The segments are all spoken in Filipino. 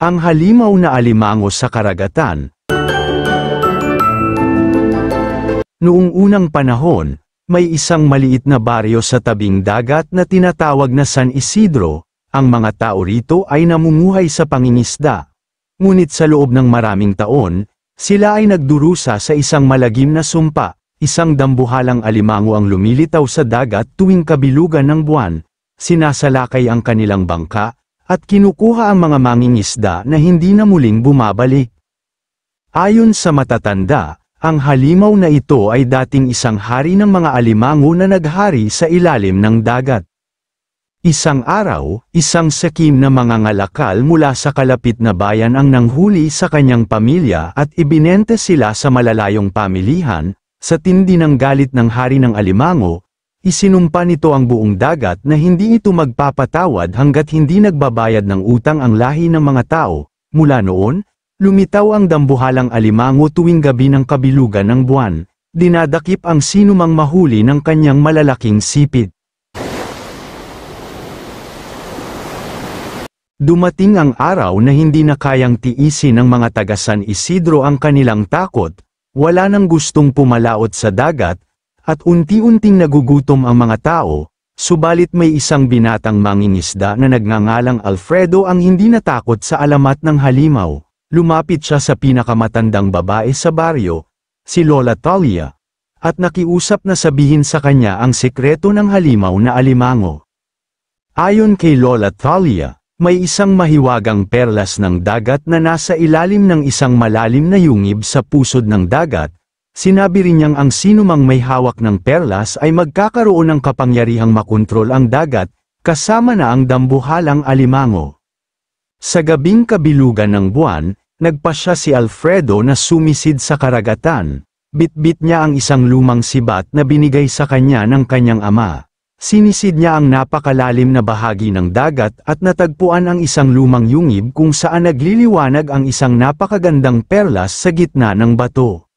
Ang halimaw na alimango sa karagatan. Noong unang panahon, may isang maliit na baryo sa tabing dagat na tinatawag na San Isidro. Ang mga tao rito ay namumuhay sa pangingisda. Ngunit sa loob ng maraming taon, sila ay nagdurusa sa isang malagim na sumpa. Isang dambuhalang alimango ang lumilitaw sa dagat tuwing kabilugan ng buwan. Sinasalakay ang kanilang bangka, at kinukuha ang mga mangingisda na hindi na muling bumabalik. Ayon sa matatanda, ang halimaw na ito ay dating isang hari ng mga alimango na naghari sa ilalim ng dagat. Isang araw, isang sakim na mangangalakal mula sa kalapit na bayan ang nanghuli sa kanyang pamilya at ibinente sila sa malalayong pamilihan. Sa tindi ng galit ng hari ng alimango, isinumpa nito ang buong dagat na hindi ito magpapatawad hanggat hindi nagbabayad ng utang ang lahi ng mga tao. Mula noon, lumitaw ang dambuhalang alimango tuwing gabi ng kabilugan ng buwan. Dinadakip ang sinumang mahuli ng kanyang malalaking sipit. Dumating ang araw na hindi na kayang tiisin ng mga taga San Isidro ang kanilang takot. Wala nang gustong pumalaot sa dagat, at unti-unting nagugutom ang mga tao, subalit may isang binatang mangingisda na nagngangalang Alfredo ang hindi natakot sa alamat ng halimaw. Lumapit siya sa pinakamatandang babae sa baryo, si Lola Talia, at nakiusap na sabihin sa kanya ang sekreto ng halimaw na alimango. Ayon kay Lola Talia, may isang mahiwagang perlas ng dagat na nasa ilalim ng isang malalim na yungib sa pusod ng dagat. Sinabi rin niyang ang sinumang may hawak ng perlas ay magkakaroon ng kapangyarihang makontrol ang dagat, kasama na ang dambuhalang alimango. Sa gabing kabilugan ng buwan, nagpasya si Alfredo na sumisid sa karagatan. Bitbit niya ang isang lumang sibat na binigay sa kanya ng kanyang ama. Sinisid niya ang napakalalim na bahagi ng dagat at natagpuan ang isang lumang yungib kung saan nagliliwanag ang isang napakagandang perlas sa gitna ng bato.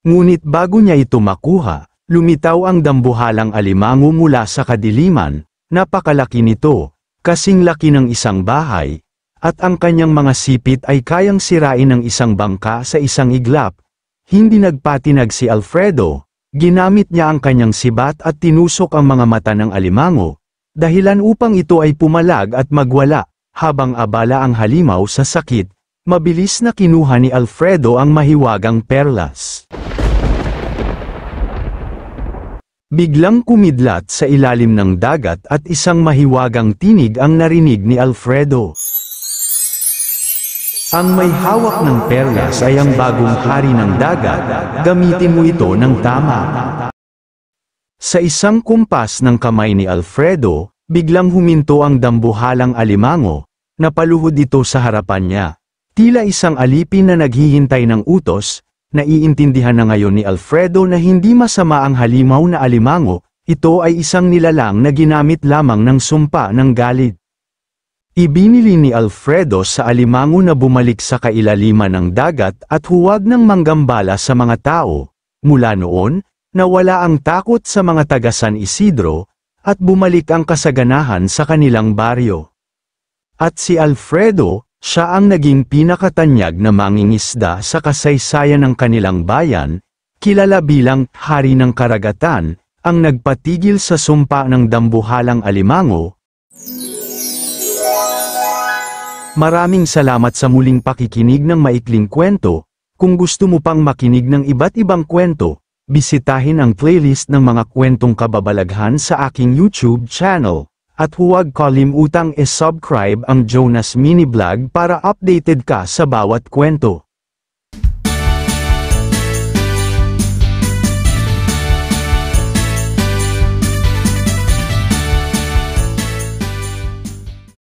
Ngunit bago niya ito makuha, lumitaw ang dambuhalang alimango mula sa kadiliman. Napakalaki nito, kasing laki ng isang bahay, at ang kanyang mga sipit ay kayang sirain ng isang bangka sa isang iglap. Hindi nagpatinag si Alfredo, ginamit niya ang kanyang sibat at tinusok ang mga mata ng alimango, dahilan upang ito ay pumalag at magwala. Habang abala ang halimaw sa sakit, mabilis na kinuha ni Alfredo ang mahiwagang perlas. Biglang kumidlat sa ilalim ng dagat at isang mahiwagang tinig ang narinig ni Alfredo. Ang may hawak ng perlas ay ang bagong hari ng dagat, gamitin mo ito ng tama. Sa isang kumpas ng kamay ni Alfredo, biglang huminto ang dambuhalang alimango, napaluhod ito sa harapan niya. Tila isang alipin na naghihintay ng utos. Naiintindihan na ngayon ni Alfredo na hindi masama ang halimaw na alimango, ito ay isang nilalang na ginamit lamang ng sumpa ng galit. Ibinili ni Alfredo sa alimango na bumalik sa kailaliman ng dagat at huwag nang manggambala sa mga tao. Mula noon, nawala ang takot sa mga taga San Isidro, at bumalik ang kasaganahan sa kanilang baryo. At si Alfredo, siya ang naging pinakatanyag na mangingisda sa kasaysayan ng kanilang bayan, kilala bilang Hari ng Karagatan, ang nagpatigil sa sumpa ng dambuhalang alimango. Maraming salamat sa muling pakikinig ng maikling kwento. Kung gusto mo pang makinig ng iba't ibang kwento, bisitahin ang playlist ng mga kwentong kababalaghan sa aking YouTube channel. At huwag kalimutang i-subscribe ang Jonas Mini Vlog para updated ka sa bawat kwento.